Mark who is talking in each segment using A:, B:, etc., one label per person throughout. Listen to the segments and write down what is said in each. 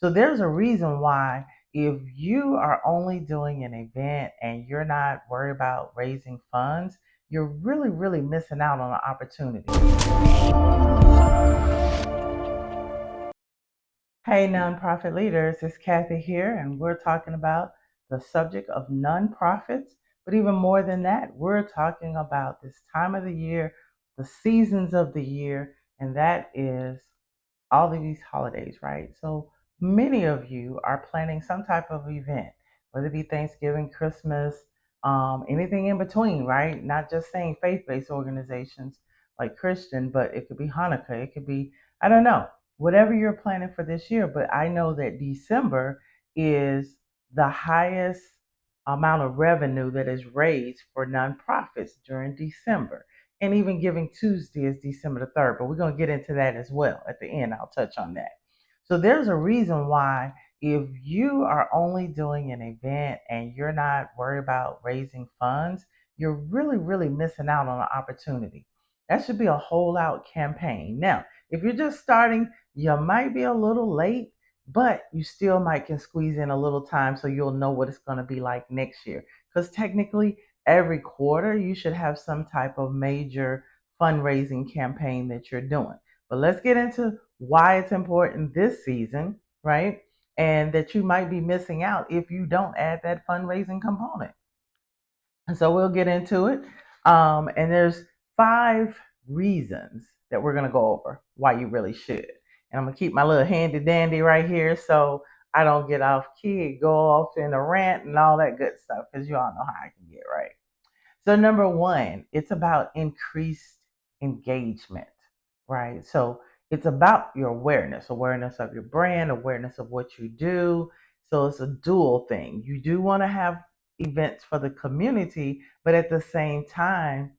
A: So there's a reason why if you are only doing an event and you're not worried about raising funds, you're really, really missing out on an opportunity. Hey, nonprofit leaders, it's Kathy here, and we're talking about the subject of nonprofits. But even more than that, we're talking about this time of the year, the seasons of the year, and that is all of these holidays, right? So many of you are planning some type of event, whether it be Thanksgiving, Christmas, anything in between, right? Not just saying faith based organizations like Christian, but it could be Hanukkah, it could be, I don't know, whatever you're planning for this year. But I know that December is the highest amount of revenue that is raised for nonprofits during December. And even Giving Tuesday is December the 3rd, but we're going to get into that as well. At the end, I'll touch on that. So there's a reason why if you are only doing an event and you're not worried about raising funds, you're really, really missing out on an opportunity. That should be a whole out campaign. Now, if you're just starting, you might be a little late, but you still might can squeeze in a little time so you'll know what it's going to be like next year. Because technically, every quarter you should have some type of major fundraising campaign that you're doing. But let's get into why it's important this season, right? And that you might be missing out if you don't add that fundraising component. And so we'll get into it. And there's 5 reasons that we're going to go over why you really should. And I'm going to keep my little handy dandy right here so I don't get off key, go off in a rant and all that good stuff, because you all know how I can get, right? So, number one, it's about increased engagement, right? So, it's about your awareness of your brand, awareness of what you do. So, it's a dual thing. You do want to have events for the community, but at the same time,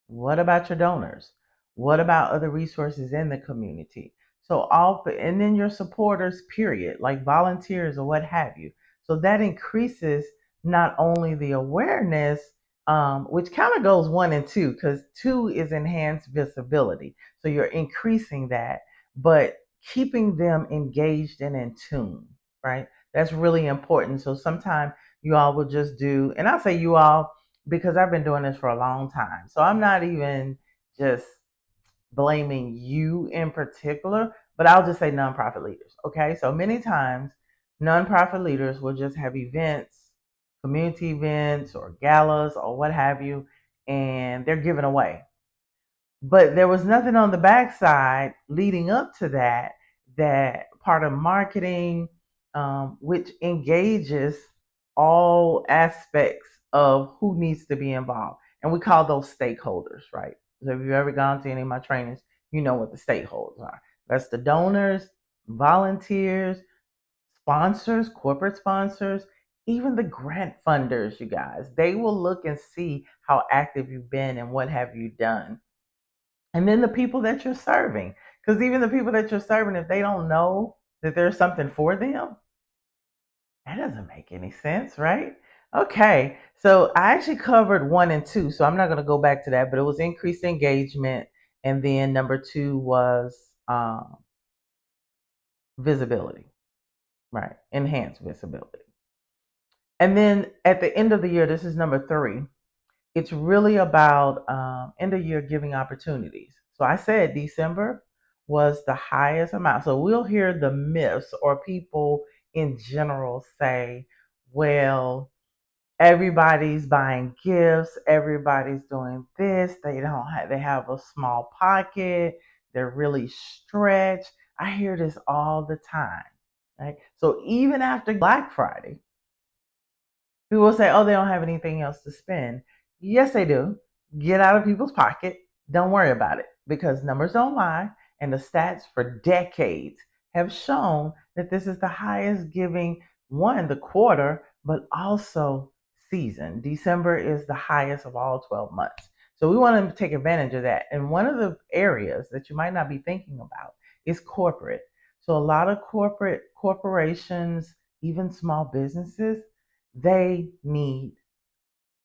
A: what about your donors? What about other resources in the community? So all and then your supporters, period, like volunteers or what have you. So that increases not only the awareness, which kind of goes 1 and 2, because 2 is enhanced visibility. So you're increasing that, but keeping them engaged and in tune, right? That's really important. So sometimes you all will just do, and I'll say you all because I've been doing this for a long time. So I'm not even just blaming you in particular, but I'll just say nonprofit leaders. Okay. So many times nonprofit leaders will just have events, community events or galas or what have you, and they're giving away. But there was nothing on the backside leading up to that, that part of marketing, which engages all aspects of who needs to be involved. And we call those stakeholders, right? So if you've ever gone to any of my trainings, you know what the stakeholders are. That's the donors, volunteers, sponsors, corporate sponsors, even the grant funders, you guys. They will look and see how active you've been and what have you done. And then the people that you're serving, because even the people that you're serving, if they don't know that there's something for them, that doesn't make any sense, right? Okay, so I actually covered 1 and 2, so I'm not going to go back to that, but it was increased engagement, and then number 2 was visibility, right? Enhanced visibility. And then at the end of the year, this is number 3. It's really about end of year giving opportunities. So I said December was the highest amount. So we'll hear the myths or people in general say, well, everybody's buying gifts, everybody's doing this, they have a small pocket, they're really stretched. I hear this all the time. Right? So even after Black Friday, people will say, oh, they don't have anything else to spend. Yes, they do. Get out of people's pocket. Don't worry about it, because numbers don't lie. And the stats for decades have shown that this is the highest giving, one, the quarter, but also season. December is the highest of all 12 months. So we want to take advantage of that. And one of the areas that you might not be thinking about is corporate. So a lot of corporations, even small businesses, they need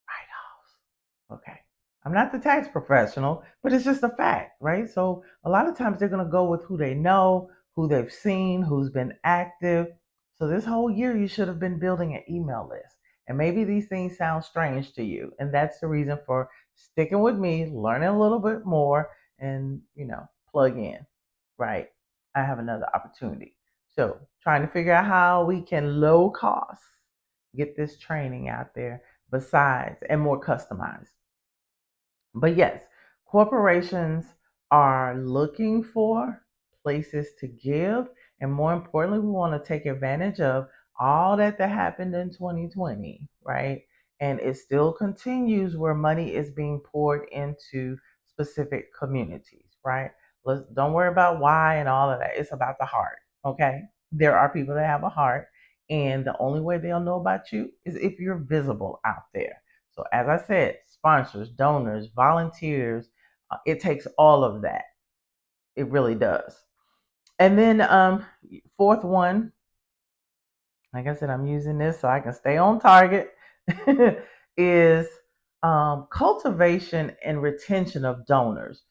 A: write-offs. Okay. I'm not the tax professional, but it's just a fact, right? So a lot of times they're going to go with who they know, who they've seen, who's been active. So this whole year, you should have been building an email list. And maybe these things sound strange to you. And that's the reason for sticking with me, learning a little bit more, and, plug in, right? I have another opportunity. So trying to figure out how we can low cost get this training out there besides and more customized. But yes, corporations are looking for places to give. And more importantly, we want to take advantage of all that happened in 2020, right? And it still continues where money is being poured into specific communities, right? Don't worry about why and all of that. It's about the heart, okay? There are people that have a heart, and the only way they'll know about you is if you're visible out there. So, as I said, sponsors, donors, volunteers, it takes all of that. It really does. And then, fourth one, like I said, I'm using this so I can stay on target, is cultivation and retention of donors.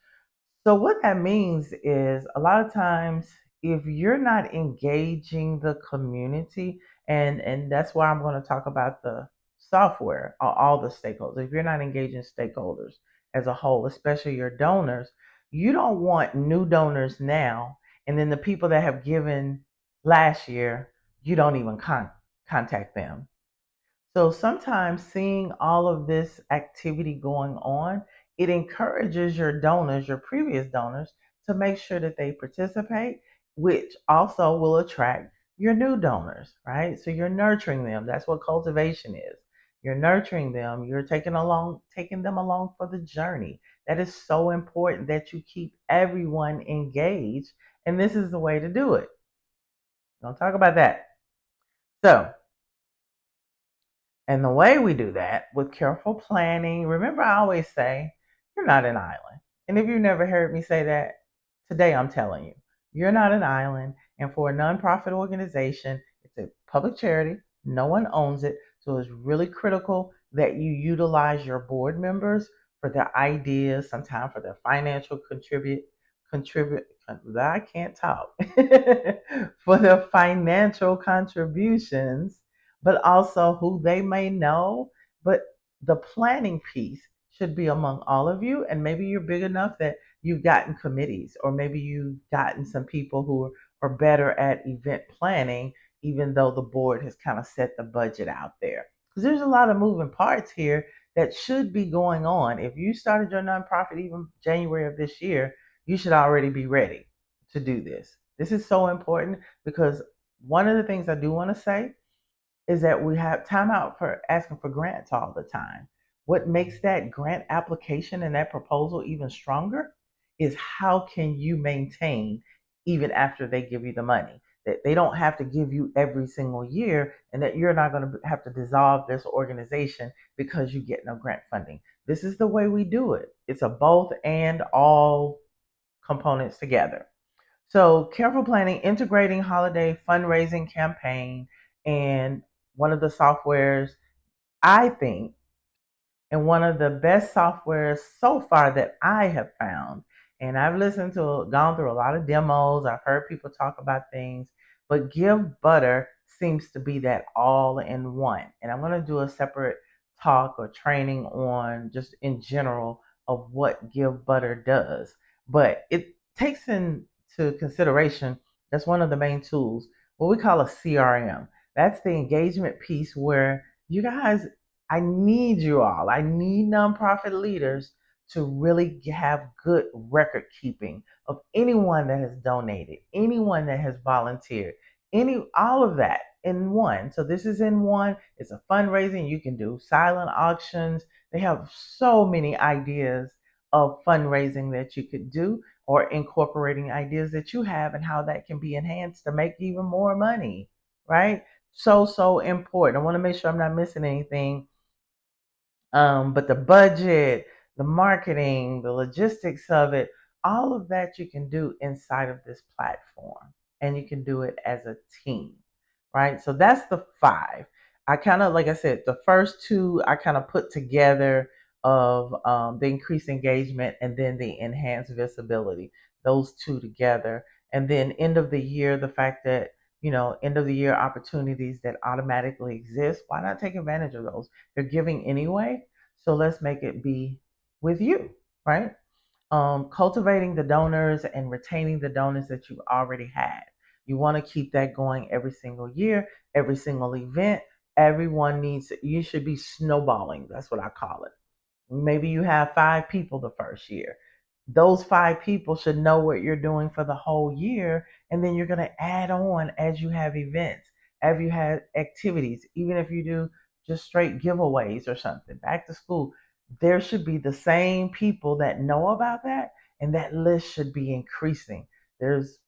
A: So what that means is a lot of times if you're not engaging the community, and that's why I'm going to talk about the software, all the stakeholders. If you're not engaging stakeholders as a whole, especially your donors, you don't want new donors now, and then the people that have given last year, you don't even contact them. So sometimes seeing all of this activity going on, it encourages your donors, your previous donors, to make sure that they participate, which also will attract your new donors, right? So you're nurturing them. That's what cultivation is. You're nurturing them. You're taking them along for the journey. That is so important that you keep everyone engaged. And this is the way to do it. Don't talk about that. So and the way we do that with careful planning, remember, I always say, you're not an island. And if you've never heard me say that, today I'm telling you, you're not an island. And for a nonprofit organization, it's a public charity, no one owns it. So it's really critical that you utilize your board members for their ideas, sometimes for their financial contribute, I can't talk, for their financial contributions, but also who they may know. But the planning piece should be among all of you. And maybe you're big enough that you've gotten committees, or maybe you've gotten some people who are better at event planning, even though the board has kind of set the budget out there. Because there's a lot of moving parts here that should be going on. If you started your nonprofit even January of this year, you should already be ready to do this. This is so important because one of the things I do want to say is that we have time out for asking for grants all the time. What makes that grant application and that proposal even stronger is how can you maintain even after they give you the money? That they don't have to give you every single year, and that you're not going to have to dissolve this organization because you get no grant funding. This is the way we do it. It's a both and all components together. So, careful planning, integrating holiday fundraising campaign, and one of the softwares I think, and one of the best softwares so far that I have found. And I've gone through a lot of demos. I've heard people talk about things, but Give Butter seems to be that all in one. And I'm going to do a separate talk or training on just in general of what Give Butter does. But it takes into consideration, that's one of the main tools, what we call a CRM. That's the engagement piece where you guys, I need you all. I need nonprofit leaders to really have good record keeping of anyone that has donated, anyone that has volunteered, all of that in one. So this is in one. It's a fundraising. You can do silent auctions. They have so many ideas of fundraising that you could do, or incorporating ideas that you have and how that can be enhanced to make even more money, right? So important. I want to make sure I'm not missing anything, but the budget, the marketing, the logistics of it, all of that you can do inside of this platform. And you can do it as a team, right? So that's the five. I kind of, like I said, the first two I kind of put together of the increased engagement and then the enhanced visibility, those two together. And then end of the year, the fact that, end of the year opportunities that automatically exist, why not take advantage of those? They're giving anyway. So let's make it be with you, right? Cultivating the donors and retaining the donors that you already had. You want to keep that going every single year, every single event. Everyone needs, you should be snowballing. That's what I call it. Maybe you have 5 people the first year. Those 5 people should know what you're doing for the whole year. And then you're going to add on as you have events, as you have activities, even if you do just straight giveaways or something, back to school. There should be the same people that know about that, and that list should be increasing. There's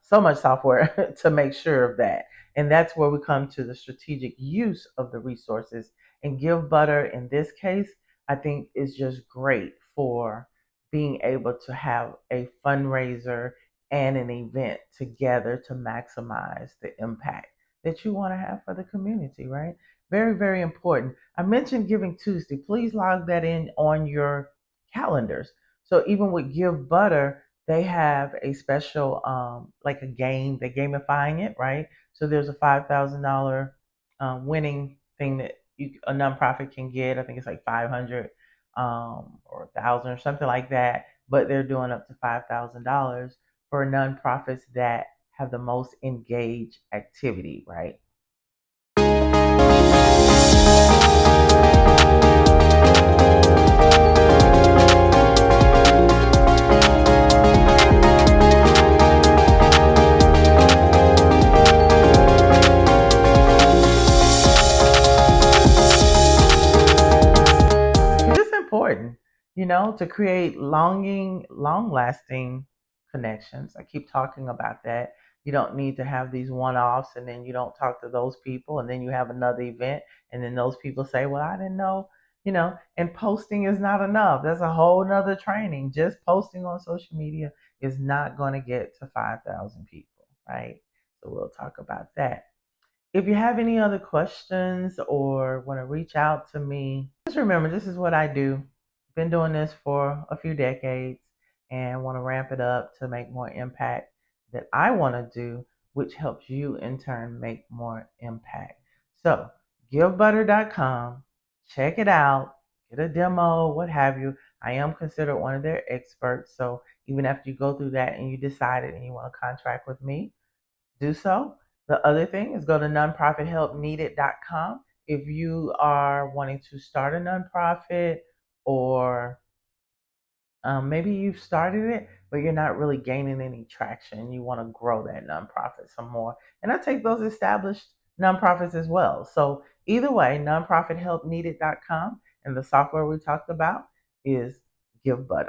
A: so much software to make sure of that. And that's where we come to the strategic use of the resources. And Give Butter, in this case, I think is just great for being able to have a fundraiser and an event together to maximize the impact that you want to have for the community, right? Very, very important. I mentioned Giving Tuesday. Please log that in on your calendars. So even with Give Butter, they have a special, like a game. They're gamifying it, right? So there's a $5,000 winning thing that a nonprofit can get. I think it's like 500 or 1,000 or something like that. But they're doing up to $5,000 for nonprofits that have the most engaged activity, right? It's just important, to create long lasting connections. I keep talking about that. You don't need to have these one offs and then you don't talk to those people and then you have another event and then those people say, well, I didn't know, and posting is not enough. That's a whole nother training. Just posting on social media is not going to get to 5,000 people, right? So we'll talk about that. If you have any other questions or want to reach out to me, just remember this is what I do. Been doing this for a few decades and want to ramp it up to make more impact that I want to do, which helps you in turn make more impact. So, givebutter.com, check it out, get a demo, what have you. I am considered one of their experts. So, even after you go through that and you decided and you want to contract with me, do so. The other thing is go to nonprofithelpneeded.com if you are wanting to start a nonprofit or maybe you've started it, but you're not really gaining any traction. You want to grow that nonprofit some more. And I take those established nonprofits as well. So either way, nonprofithelpneeded.com and the software we talked about is GiveButter.